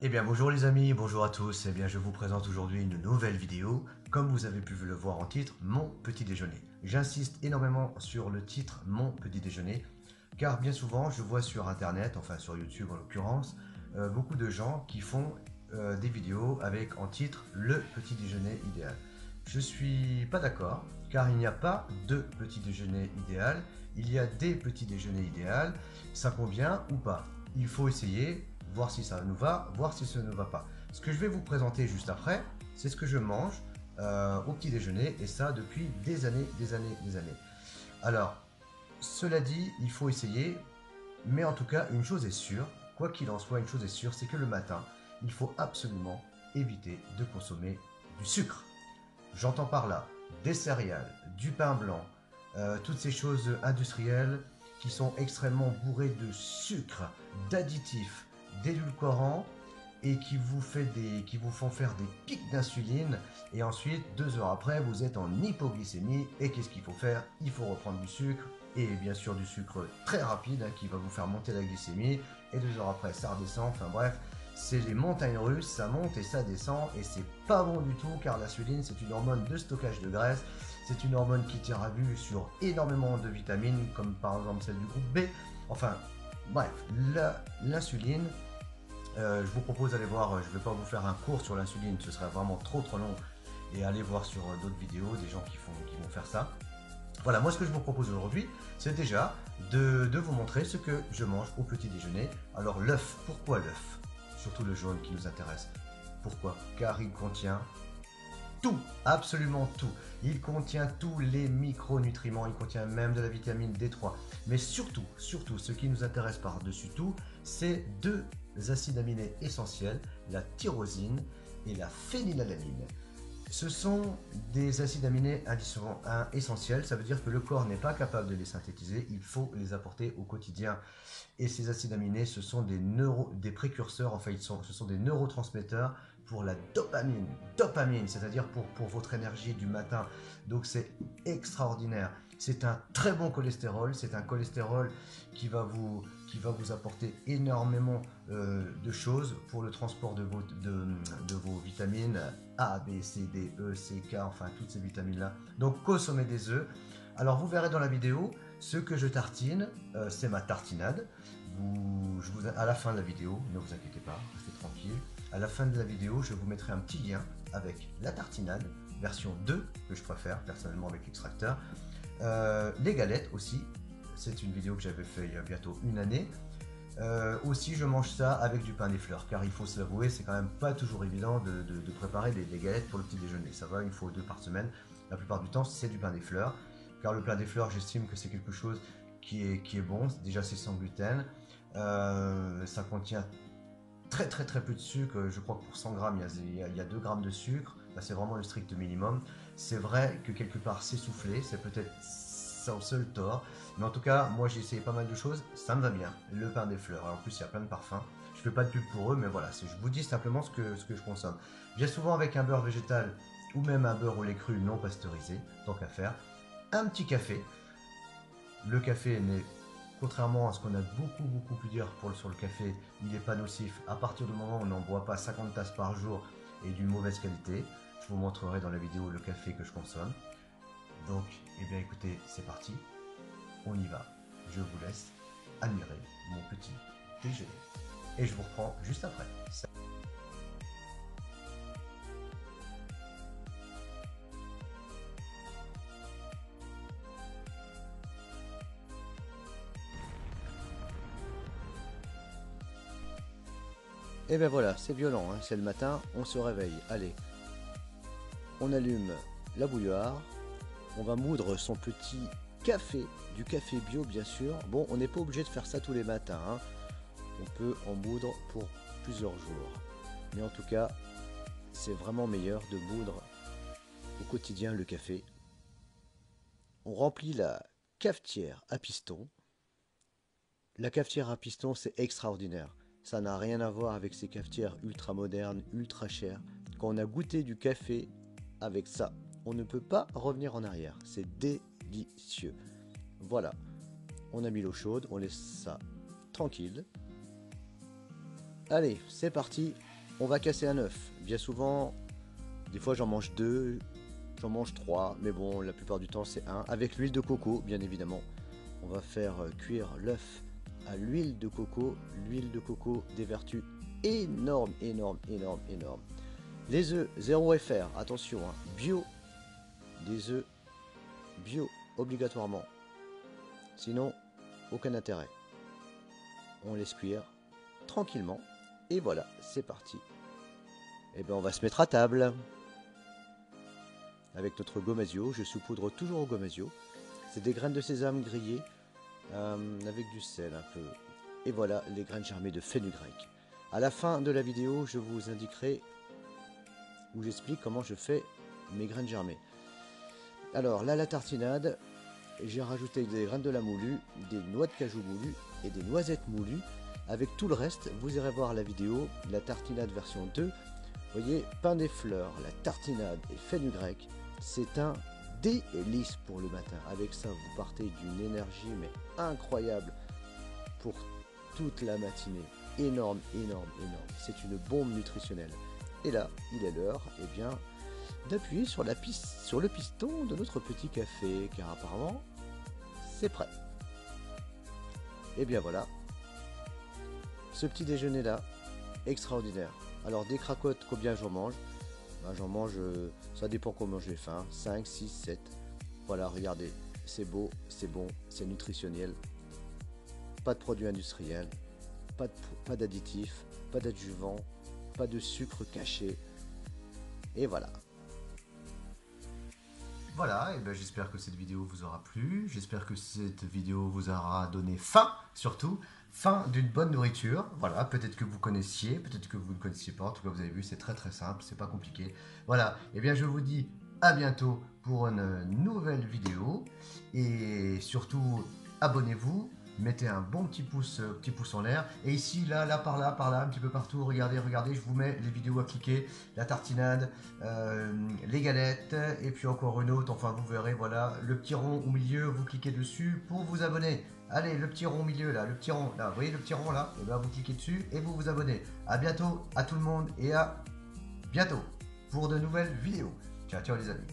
Eh bien bonjour les amis, bonjour à tous, eh bien je vous présente aujourd'hui une nouvelle vidéo, comme vous avez pu le voir en titre, mon petit déjeuner. J'insiste énormément sur le titre mon petit déjeuner, car bien souvent je vois sur internet, enfin sur YouTube en l'occurrence, beaucoup de gens qui font des vidéos avec en titre le petit déjeuner idéal. Je suis pas d'accord, car il n'y a pas de petit déjeuner idéal, il y a des petits déjeuners idéaux, ça convient ou pas. Il faut essayer, voir si ça nous va, voir si ça ne va pas. Ce que je vais vous présenter juste après, c'est ce que je mange au petit déjeuner, et ça depuis des années, des années, des années. Alors, cela dit, il faut essayer, mais en tout cas, une chose est sûre, quoi qu'il en soit, une chose est sûre, c'est que le matin, il faut absolument éviter de consommer du sucre. J'entends par là des céréales, du pain blanc, toutes ces choses industrielles qui sont extrêmement bourrées de sucre, d'additifs, d'édulcorants et qui vous font faire des pics d'insuline et ensuite 2 heures après vous êtes en hypoglycémie et qu'est-ce qu'il faut faire? Il faut reprendre du sucre et bien sûr du sucre très rapide qui va vous faire monter la glycémie et 2 heures après ça redescend, enfin bref, c'est les montagnes russes, ça monte et ça descend et c'est pas bon du tout car l'insuline c'est une hormone de stockage de graisse, c'est une hormone qui tire à vue sur énormément de vitamines comme par exemple celle du groupe B, enfin bref, l'insuline, je vous propose d'aller voir, je ne vais pas vous faire un cours sur l'insuline, ce serait vraiment trop long et aller voir sur d'autres vidéos des gens qui vont faire ça. Voilà, moi ce que je vous propose aujourd'hui, c'est déjà de vous montrer ce que je mange au petit déjeuner. Alors l'œuf, pourquoi l'œuf? Surtout le jaune qui nous intéresse. Pourquoi? Car il contient tout, absolument tout. Il contient tous les micronutriments, il contient même de la vitamine D3. Mais surtout, ce qui nous intéresse par-dessus tout, c'est deux acides aminés essentiels, la tyrosine et la phénylalanine. Ce sont des acides aminés essentiels, ça veut dire que le corps n'est pas capable de les synthétiser, il faut les apporter au quotidien. Et ces acides aminés, ce sont des précurseurs, enfin ce sont des neurotransmetteurs pour la dopamine, c'est-à-dire pour votre énergie du matin. Donc c'est extraordinaire. C'est un très bon cholestérol, c'est un cholestérol qui va vous apporter énormément de choses pour le transport de vos vitamines A, B, C, D, E, C, K, enfin toutes ces vitamines-là. Donc consommez des œufs. Alors vous verrez dans la vidéo, ce que je tartine, c'est ma tartinade. À la fin de la vidéo, ne vous inquiétez pas, restez tranquille. À la fin de la vidéo, je vous mettrai un petit lien avec la tartinade, version 2, que je préfère personnellement avec l'extracteur. Les galettes aussi, c'est une vidéo que j'avais fait il y a bientôt une année. Aussi, je mange ça avec du pain des fleurs, car il faut se l'avouer, c'est quand même pas toujours évident de préparer des galettes pour le petit déjeuner. Ça va, une fois ou deux par semaine. La plupart du temps, c'est du pain des fleurs, car le pain des fleurs, j'estime que c'est quelque chose qui est bon. Déjà, c'est sans gluten. Ça contient très peu de sucre. Je crois que pour 100 grammes, il y a 2 grammes de sucre. Bah, c'est vraiment le strict minimum. C'est vrai que quelque part, c'est soufflé. C'est peut-être son seul tort. Mais en tout cas, moi j'ai essayé pas mal de choses, ça me va bien. Le pain des fleurs, en plus il y a plein de parfums. Je fais pas de pub pour eux, mais voilà, je vous dis simplement ce que je consomme. Bien souvent avec un beurre végétal ou même un beurre au lait cru non pasteurisé, tant qu'à faire. Un petit café. Le café n'est, contrairement à ce qu'on a beaucoup pu dire sur le café, il n'est pas nocif à partir du moment où on n'en boit pas 50 tasses par jour et d'une mauvaise qualité. Je vous montrerai dans la vidéo le café que je consomme. Donc, eh bien écoutez, c'est parti. On y va. Je vous laisse admirer mon petit déjeuner. Et je vous reprends juste après. Et ben voilà, c'est violent, hein, c'est le matin, on se réveille. Allez, on allume la bouilloire, on va moudre son petit café, du café bio bien sûr. Bon, on n'est pas obligé de faire ça tous les matins, hein. On peut en moudre pour plusieurs jours. Mais en tout cas, c'est vraiment meilleur de moudre au quotidien le café. On remplit la cafetière à piston. La cafetière à piston, c'est extraordinaire. Ça n'a rien à voir avec ces cafetières ultra modernes, ultra chères. Quand on a goûté du café avec ça, on ne peut pas revenir en arrière. C'est délicieux. Voilà, on a mis l'eau chaude, on laisse ça tranquille. Allez, c'est parti, on va casser un œuf. Bien souvent, des fois j'en mange 2, j'en mange 3, mais bon, la plupart du temps c'est 1. Avec l'huile de coco, bien évidemment. On va faire cuire l'œuf à l'huile de coco. L'huile de coco, des vertus énormes, énormes, énormes, énormes. Les œufs, 0 FR, attention, hein, bio. Des œufs bio, obligatoirement. Sinon, aucun intérêt. On laisse cuire tranquillement. Et voilà, c'est parti. Et bien on va se mettre à table. Avec notre gomasio, je saupoudre toujours au gomasio. C'est des graines de sésame grillées avec du sel un peu. Et voilà les graines germées de fenugrec. À la fin de la vidéo, je vous indiquerai où j'explique comment je fais mes graines germées. Alors là, la tartinade, j'ai rajouté des graines de la moulue, des noix de cajou moulues et des noisettes moulues. Avec tout le reste, vous irez voir la vidéo, la tartinade version 2. Vous voyez, pain des fleurs, la tartinade et fenugrec, c'est un délice pour le matin. Avec ça, vous partez d'une énergie mais incroyable pour toute la matinée. Énorme, énorme, énorme. C'est une bombe nutritionnelle. Et là, il est l'heure, eh bien, d'appuyer sur le piston de notre petit café, car apparemment, c'est prêt. Et bien voilà. Ce petit déjeuner là, extraordinaire. Alors des cracottes, combien j'en mange? Ben, j'en mange, ça dépend comment j'ai faim, 5, 6, 7. Voilà, regardez, c'est beau, c'est bon, c'est nutritionnel. Pas de produits industriels, pas d'additifs, pas d'adjuvants, pas de sucre caché. Et voilà. Voilà, et ben j'espère que cette vidéo vous aura plu, j'espère que cette vidéo vous aura donné faim, surtout, faim d'une bonne nourriture. Voilà, peut-être que vous connaissiez, peut-être que vous ne connaissiez pas, en tout cas vous avez vu, c'est très très simple, c'est pas compliqué. Voilà, et bien je vous dis à bientôt pour une nouvelle vidéo, et surtout abonnez-vous. Mettez un bon petit pouce en l'air. Et ici, là, par là, un petit peu partout, regardez, je vous mets les vidéos à cliquer, la tartinade, les galettes, et puis encore une autre, enfin vous verrez, voilà, le petit rond au milieu, vous cliquez dessus pour vous abonner. Allez, le petit rond au milieu, là, le petit rond, là, vous voyez le petit rond, là, et bien vous cliquez dessus et vous vous abonnez. À bientôt à tout le monde et à bientôt pour de nouvelles vidéos. Ciao, ciao les amis.